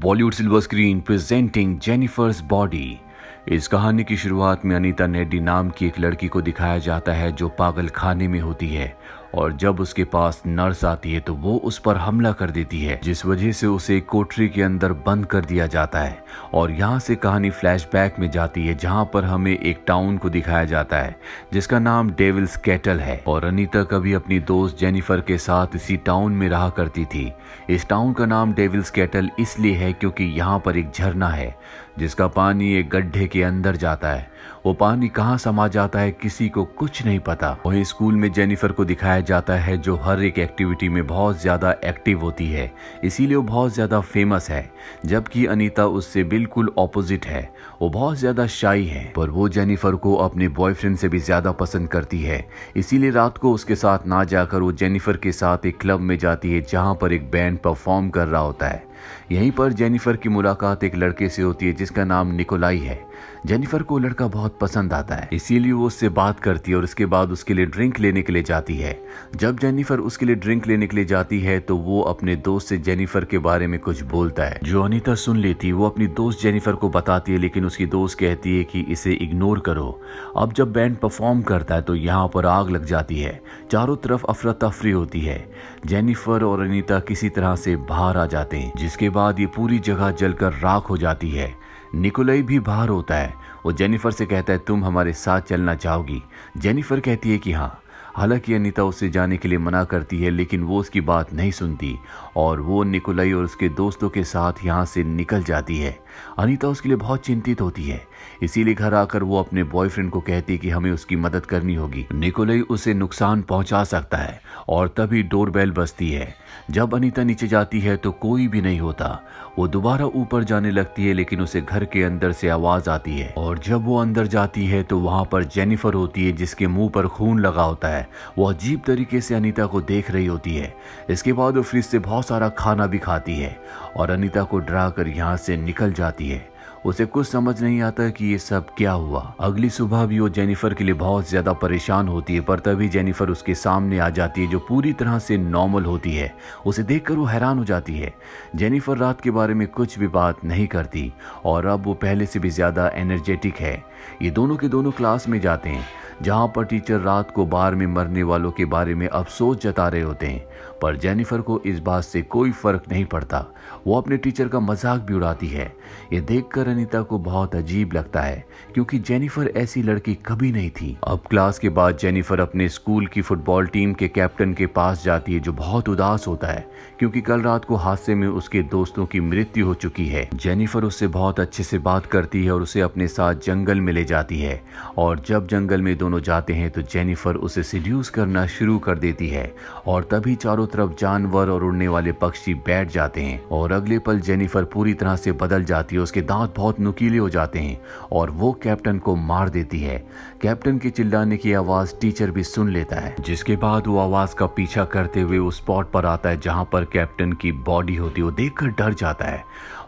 Bollywood silver screen presenting Jennifer's body. इस कहानी की शुरुआत में अनीता नेडी नाम की एक लड़की को दिखाया जाता है जो पागल खाने में होती है और जब उसके पास नर्स आती है तो वो उस पर हमला कर देती है, जिस वजह से उसे कोठरी के अंदर बंद कर दिया जाता है। और यहाँ से कहानी फ्लैशबैक में जाती है जहाँ पर हमें एक टाउन को दिखाया जाता है जिसका नाम डेविल्स कैटल है। और अनीता कभी अपनी दोस्त जेनिफर के साथ इसी टाउन में रहा करती थी। इस टाउन का नाम डेविल्स कैटल इसलिए है क्योंकि यहाँ पर एक झरना है जिसका पानी एक गड्ढे के अंदर जाता है। वो पानी कहाँ समा जाता है किसी को कुछ नहीं पता। वहीं स्कूल में जेनिफर को दिखाया जाता है जो हर एक एक्टिविटी में बहुत ज्यादा एक्टिव होती है, इसीलिए वो बहुत ज्यादा फेमस है। जबकि अनीता उससे बिल्कुल ऑपोजिट है, वो बहुत ज्यादा शाई है, पर वो जेनिफर को अपने बॉयफ्रेंड से भी ज्यादा पसंद करती है। इसीलिए रात को उसके साथ ना जाकर वो जेनिफर के साथ एक क्लब में जाती है जहाँ पर एक बैंड परफॉर्म कर रहा होता है। यहीं पर जेनिफर की मुलाकात एक लड़के से होती है जिसका नाम निकोलाई है। जेनिफर को लड़का बहुत पसंद आता है, इसीलिए वो उससे बात करती है और उसके बाद उसके लिए ड्रिंक लेने के लिए जाती है। जब जेनिफर उसके लिए ड्रिंक लेने के लिए जाती है तो वो अपने दोस्त से जेनिफर के बारे में कुछ बोलता है जो अनीता सुन लेती है। वो अपनी दोस्त जेनिफर को बताती है लेकिन उसकी दोस्त कहती है कि इसे इग्नोर करो। अब जब बैंड परफॉर्म करता है तो यहाँ पर आग लग जाती है, चारों तरफ अफरा तफरी होती है। जेनिफर और अनीता किसी तरह से बाहर आ जाते हैं जिसके बाद ये पूरी जगह जलकर राख हो जाती है। निकोलाई भी बाहर होता है। वो जेनिफर से कहता है तुम हमारे साथ चलना चाहोगी? जेनिफर कहती है कि हाँ। हालांकि अनीता उससे जाने के लिए मना करती है लेकिन वो उसकी बात नहीं सुनती और वो निकोलाई और उसके दोस्तों के साथ यहाँ से निकल जाती है। अनीता उसके लिए बहुत चिंतित होती है, इसीलिए घर आकर वो अपने बॉयफ्रेंड को कहती है कि हमें उसकी मदद करनी होगी, निकोलाई उसे नुकसान पहुंचा सकता है। और तभी डोरबेल बजती है। जब अनीता नीचे जाती है तो कोई भी नहीं होता। वो दोबारा ऊपर जाने लगती है लेकिन उसे घर के अंदर से आवाज आती है और जब वो अंदर जाती है तो वहां पर जेनिफर होती है जिसके मुंह पर खून लगा होता है। वो अजीब तरीके से अनीता को देख रही होती है। इसके बाद वो फ्रिज से बहुत सारा खाना भी खाती है और अनीता को डरा कर यहाँ से निकल जाती है। उसे कुछ समझ नहीं आता कि ये सब क्या हुआ। अगली सुबह भी वो जेनिफर के लिए बहुत ज्यादा परेशान होती है, पर तभी जेनिफर उसके सामने आ जाती है जो पूरी तरह से नॉर्मल होती है। उसे देखकर वो हैरान हो जाती है। जेनिफर रात के बारे में कुछ भी बात नहीं करती और अब वो पहले से भी ज्यादा एनर्जेटिक है। ये दोनों के दोनों क्लास में जाते हैं जहाँ पर टीचर रात को बार में मरने वालों के बारे में अफसोस जता रहे होते हैं, पर जेनिफर को इस बात से कोई फर्क नहीं पड़ता। वो अपने टीचर का मजाक भी उड़ाती है। ये देखकर अनीता को बहुत अजीब लगता है क्योंकि जेनिफर ऐसी लड़की कभी नहीं थी। अब क्लास के बाद जेनिफर अपने स्कूल की फुटबॉल टीम के कैप्टन के पास जाती है जो बहुत उदास होता है क्योंकि कल रात को हादसे में उसके दोस्तों की मृत्यु हो चुकी है। जेनिफर उससे बहुत अच्छे से बात करती है और उसे अपने साथ जंगल में ले जाती है और जब जंगल में दोनों जाते हैं तो जेनिफर उसे सिड्यूस करना शुरू कर देती है और तभी चारों तरफ जानवर और उड़ने वाले पक्षी बैठ जाते हैं और अगले पल जेनिफर पूरी तरह से बदल जाती है। उसके दांत बहुत नुकीले हो जाते हैं और वो कैप्टन को मार देती है। कैप्टन के चिल्लाने की आवाज टीचर भी सुन लेता है, जिसके बाद वो आवाज का पीछा करते हुए उस स्पॉट पर आता है जहां पर कैप्टन की बॉडी होती है। वो देखकर डर जाता है।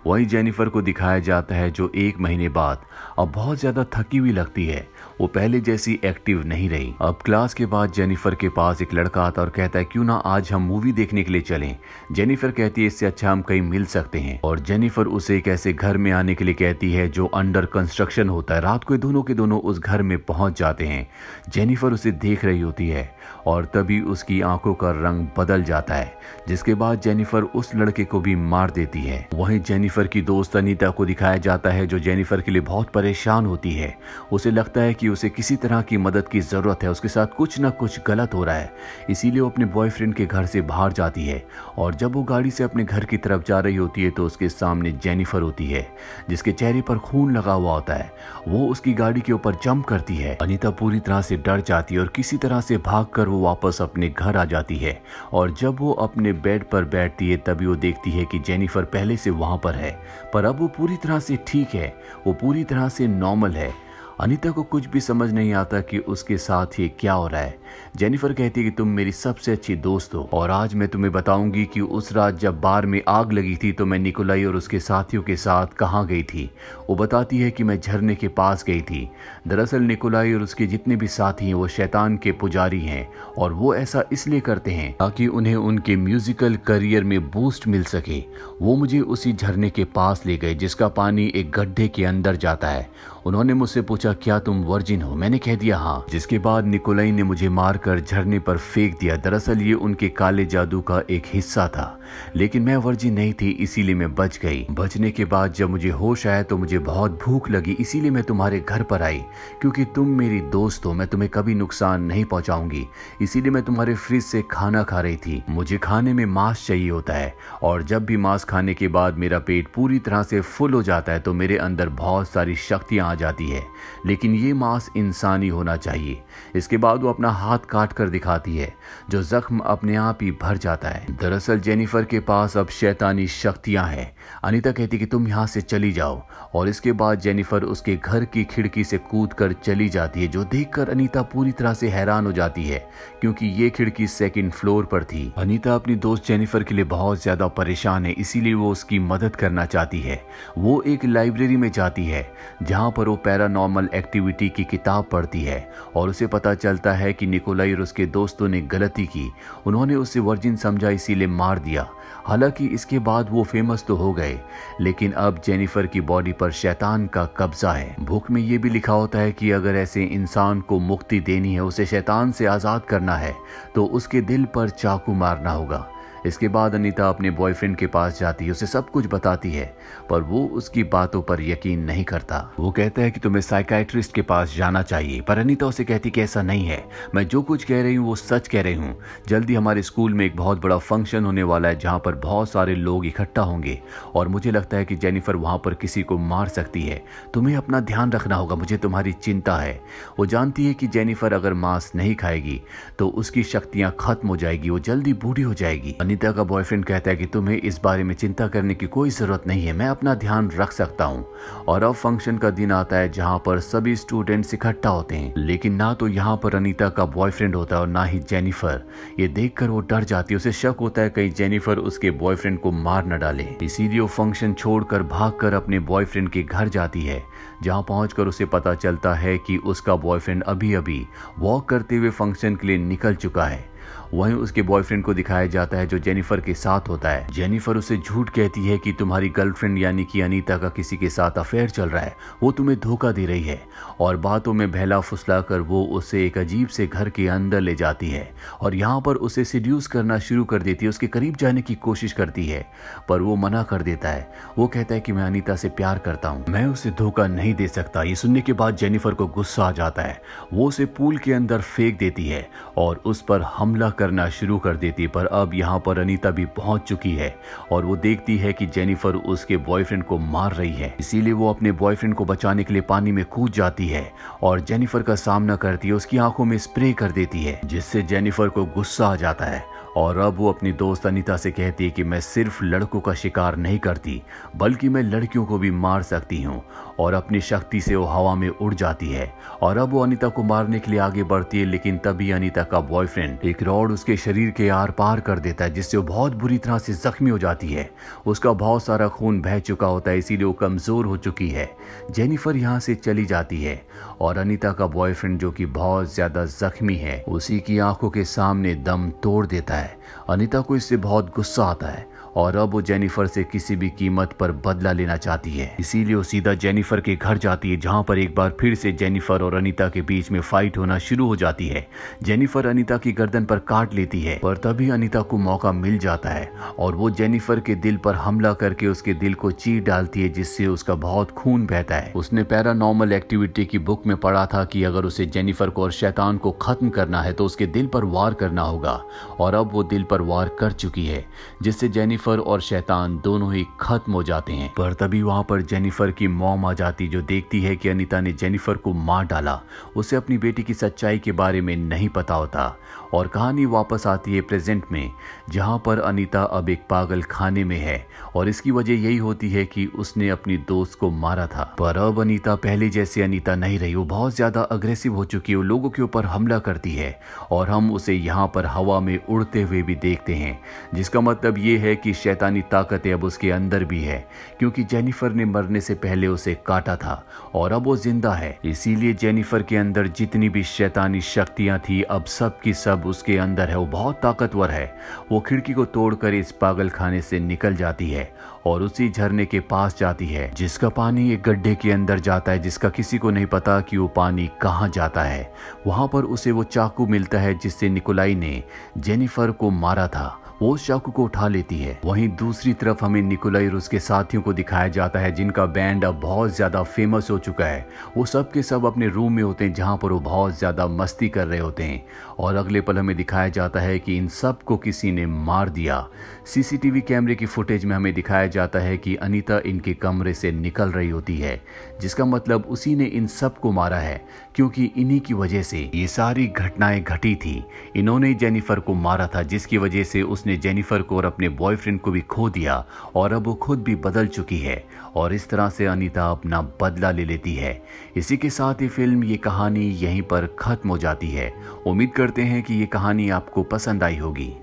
वहीं जेनिफर को दिखाया जाता है जो 1 महीने बाद अब बहुत ज्यादा थकी हुई लगती है। वो पहले जैसी एक्टिव नहीं रही। अब क्लास के बाद जेनिफर के पास एक लड़का आता और कहता है क्यों ना आज हम मूवी देखने के लिए चलें। जेनिफर कहती है इससे अच्छा हम कहीं मिल सकते हैं और जेनिफर उसे एक ऐसे घर में आने के लिए कहती है जो अंडर कंस्ट्रक्शन होता है। रात को दोनों के दोनों उस घर में पहुंच जाते हैं। जेनिफर उसे देख रही होती है और तभी उसकी आंखों का रंग बदल जाता है, जिसके बाद जेनिफर उस लड़के को भी मार देती है। वहीं जेनिफर की दोस्त अनीता को दिखाया जाता है जो जेनिफर के लिए बहुत परेशान होती है। उसे लगता है कि उसे किसी तरह की मदद की जरूरत है, उसके साथ कुछ ना कुछ गलत हो रहा है, इसीलिए वो अपने बॉयफ्रेंड के घर से बाहर जाती है और जब वो गाड़ी से अपने घर की तरफ जा रही होती है तो उसके सामने जेनिफर होती है जिसके चेहरे पर खून लगा हुआ होता है। वो उसकी गाड़ी के ऊपर जंप करती है। अनीता पूरी तरह से डर जाती है और किसी तरह से भागकर वो वापस अपने घर आ जाती है और जब वो अपने बेड पर बैठती है तभी वो देखती है कि जेनिफर पहले से वहां पर है, पर अब वो पूरी तरह से ठीक है, वो पूरी तरह से नॉर्मल है। अनीता को कुछ भी समझ नहीं आता कि उसके साथ ये क्या हो रहा है। जेनिफर कहती है कि तुम मेरी सबसे अच्छी दोस्त हो और आज मैं तुम्हें बताऊंगी कि उस रात जब बार में आग लगी थी तो मैं निकोलाई और उसके साथियों के साथ कहाँ गई थी। वो बताती है कि मैं झरने के पास गई थी। दरअसल निकोलाई और उसके जितने भी साथी हैं वो शैतान के पुजारी हैं और वो ऐसा इसलिए करते हैं ताकि उन्हें उनके म्यूजिकल करियर में बूस्ट मिल सके। वो मुझे उसी झरने के पास ले गए जिसका पानी एक गड्ढे के अंदर जाता है। उन्होंने मुझसे पूछा क्या तुम वर्जिन हो? मैंने कह दिया हाँ। जिसके बाद निकोलाई ने मुझे मारकर झरने पर फेंक दिया। दरअसल ये उनके काले जादू का एक हिस्सा था, लेकिन मैं वर्जिन नहीं थी इसीलिए मैं बच गई। बचने के बाद जब मुझे होश आया तो मुझे बहुत भूख लगी, इसीलिए मैं तुम्हारे घर पर आई। क्योंकि तुम मेरी दोस्त हो, मैं तुम्हें कभी नुकसान नहीं पहुंचाऊंगी, इसीलिए मैं तुम्हारे फ्रिज से खाना खा रही थी। मुझे खाने में मांस चाहिए होता है और जब भी मांस खाने के बाद मेरा पेट पूरी तरह से फुल हो जाता है तो मेरे अंदर बहुत सारी शक्तियां आ जाती है, लेकिन ये मांस इंसानी होना चाहिए। इसके बाद वो अपना हाथ काट कर दिखाती है, जो जख्म अपने आप ही भर जाता है। दरअसल जेनिफर के पास अब शैतानी शक्तियां हैं। अनीता कहती कि तुम यहाँ से चली जाओ और इसके बाद जेनिफर उसके घर की खिड़की से कूदकर चली जाती है, जो देखकर अनीता पूरी तरह से हैरान हो जाती है क्योंकि ये खिड़की सेकंड फ्लोर पर थी। अनीता अपनी दोस्त जेनिफर के लिए बहुत ज्यादा परेशान है, इसीलिए वो उसकी मदद करना चाहती है। वो एक लाइब्रेरी में जाती है जहाँ पर वो पैरानॉर्मल एक्टिविटी की किताब पढ़ती है और उसे पता चलता है कि निकोलाई और उसके दोस्तों ने गलती की। उन्होंने उसे वर्जिन समझा इसीलिए मार दिया। हालांकि इसके बाद वो फेमस तो हो गए, लेकिन अब जेनिफर की बॉडी पर शैतान का कब्जा है। बुक में ये भी लिखा होता है कि अगर ऐसे इंसान को मुक्ति देनी है, उसे शैतान से आजाद करना है, तो उसके दिल पर चाकू मारना होगा। इसके बाद अनीता अपने बॉयफ्रेंड के पास जाती है, उसे सब कुछ बताती है, पर वो उसकी बातों पर यकीन नहीं करता। वो कहता है कि तुम्हें साइकाइट्रिस्ट के पास जाना चाहिए, पर अनीता उसे कहती कि ऐसा नहीं है, मैं जो कुछ कह रही हूँ वो सच कह रही हूँ। जल्दी हमारे स्कूल में एक बहुत बड़ा फंक्शन होने वाला है जहाँ पर बहुत सारे लोग इकट्ठा होंगे और मुझे लगता है कि जेनिफर वहाँ पर किसी को मार सकती है। तुम्हें अपना ध्यान रखना होगा, मुझे तुम्हारी चिंता है। वो जानती है कि जेनिफर अगर मांस नहीं खाएगी तो उसकी शक्तियाँ खत्म हो जाएगी, वो जल्दी बूढ़ी हो जाएगी। अनीता का बॉयफ्रेंड कहता है कि तुम्हें इस बारे में चिंता करने की कोई जरूरत नहीं है, मैं अपना ध्यान रख सकता हूँ। और अब फंक्शन का दिन आता है जहाँ पर सभी स्टूडेंट्स इकट्ठा होते हैं, लेकिन ना तो यहाँ पर अनीता का बॉयफ्रेंड होता है और ना ही जेनिफर। ये देखकर वो डर जाती है, उसे शक होता है कहीं जेनिफर उसके बॉयफ्रेंड को मार न डाले। इसीलिए वो फंक्शन छोड़कर भागकर अपने बॉयफ्रेंड के घर जाती है, जहाँ पहुंचकर उसे पता चलता है कि उसका बॉयफ्रेंड अभी अभी वॉक करते हुए फंक्शन के लिए निकल चुका है। वहीं उसके बॉयफ्रेंड को दिखाया जाता है जो जेनिफर के साथ होता है। जेनिफर उसे झूठ कहती है कि तुम्हारी गर्लफ्रेंड यानी कि अनीता का किसी के साथ अफेयर चल रहा है, वो तुम्हें धोखा दे रही है, और बातों में बहला फुसलाकर वो उसे एक अजीब से घर के अंदर ले जाती है और यहाँ पर उसे सिड्यूस करना शुरू कर देती है। उसके करीब जाने की कोशिश करती है पर वो मना कर देता है। वो कहता है कि मैं अनीता से प्यार करता हूँ, मैं उसे धोखा नहीं दे सकता। ये सुनने के बाद जेनिफर को गुस्सा आ जाता है, वो उसे पूल के अंदर फेंक देती है और उस पर हमला करना शुरू कर देती है। पर अब यहाँ पर अनीता भी पहुंच चुकी है और वो देखती है कि जेनिफर उसके बॉयफ्रेंड को मार रही है, इसीलिए वो अपने बॉयफ्रेंड को बचाने के लिए पानी में कूद जाती है और जेनिफर का सामना करती है। उसकी आंखों में स्प्रे कर देती है जिससे जेनिफर को गुस्सा आ जाता है और अब वो अपनी दोस्त अनीता से कहती है कि मैं सिर्फ लड़कों का शिकार नहीं करती बल्कि मैं लड़कियों को भी मार सकती हूँ, और अपनी शक्ति से वो हवा में उड़ जाती है और अब वो अनीता को मारने के लिए आगे बढ़ती है। लेकिन तभी अनीता का बॉयफ्रेंड एक रॉड उसके शरीर के आर पार कर देता है जिससे वो बहुत बुरी तरह से जख्मी हो जाती है। उसका बहुत सारा खून बह चुका होता है, इसीलिए वो कमजोर हो चुकी है। जेनिफर यहाँ से चली जाती है और अनीता का बॉयफ्रेंड जो कि बहुत ज्यादा जख्मी है उसी की आंखों के सामने दम तोड़ देता है। अनीता को इससे बहुत गुस्सा आता है और अब वो जेनिफर से किसी भी कीमत पर बदला लेना चाहती है, इसीलिए वो सीधा जेनिफर के घर जाती है जहां पर एक बार फिर से जेनिफर और अनीता के बीच में फाइट होना शुरू हो जाती है। जेनिफर अनीता की गर्दन पर काट लेती है पर तभी अनीता को मौका मिल जाता है और वो जेनिफर के दिल पर हमला करके उसके दिल को चीर डालती है जिससे उसका बहुत खून बहता है। उसने पैरानॉर्मल एक्टिविटी की बुक में पढ़ा था कि अगर उसे जेनिफर को और शैतान को खत्म करना है तो उसके दिल पर वार करना होगा और अब वो दिल पर वार कर चुकी है जिससे जेनिफर जेनिफर और शैतान दोनों ही खत्म हो जाते हैं। पर तभी वहां पर जेनिफर की मॉम आ जाती, जो देखती है कि अनीता ने जेनिफर को मार डाला। उसे अपनी बेटी की सच्चाई के बारे में नहीं पता होता और कहानी वापस आती है प्रेजेंट में, जहां पर अनीता अब एक पागल खाने में है और इसकी वजह यही होती है कि उसने अपनी दोस्त को मारा था। पर अब अनीता पहले जैसे अनीता नहीं रही, वो बहुत ज्यादा अग्रेसिव हो चुकी है, वो लोगों के ऊपर हमला करती है और हम उसे यहाँ पर हवा में उड़ते हुए भी देखते हैं, जिसका मतलब ये है कि शैतानी ताकतें अब उसके अंदर भी है, क्योंकि जेनिफर ने मरने से पहले उसे काटा था और अब वो जिंदा है। इसीलिए जेनिफर के अंदर जितनी भी शैतानी शक्तियां थी अब सब की सब उसके अंदर है। वो बहुत ताकतवर है। वो खिड़की को तोड़कर इस पागल खाने से निकल जाती है और उसी झरने के पास जाती है, जिसका पानी एक गड्ढे के अंदर जाता है, जिसका किसी को नहीं पता कि वो पानी कहाँ जाता है। वहां पर उसे वो चाकू मिलता है जिससे निकोलाई ने जेनिफर को मारा था। वो उस चाकू को उठा लेती है। वहीं दूसरी तरफ हमें निकोलाई और उसके साथियों को दिखाया जाता है, जिनका बैंड अब बहुत ज्यादा फेमस हो चुका है। वो सब के सब अपने रूम में होते हैं, जहां पर वो बहुत ज्यादा मस्ती कर रहे होते हैं और अगले पल हमें दिखाया जाता है कि इन सब को किसी ने मार दिया। सीसीटीवी कैमरे की फुटेज में हमें दिखाया जाता है कि अनीता इनके कमरे से निकल रही होती है, जिसका मतलब उसी ने इन सब को मारा है, क्योंकि इन्हीं की वजह से ये सारी घटनाएं घटी थी। इन्होंने जेनिफर को मारा था, जिसकी वजह से उसने जेनिफर को और अपने बॉयफ्रेंड को भी खो दिया और अब वो खुद भी बदल चुकी है और इस तरह से अनीता अपना बदला ले लेती है। इसी के साथ ही फिल्म, ये कहानी यहीं पर खत्म हो जाती है। उम्मीद करते हैं कि ये कहानी आपको पसंद आई होगी।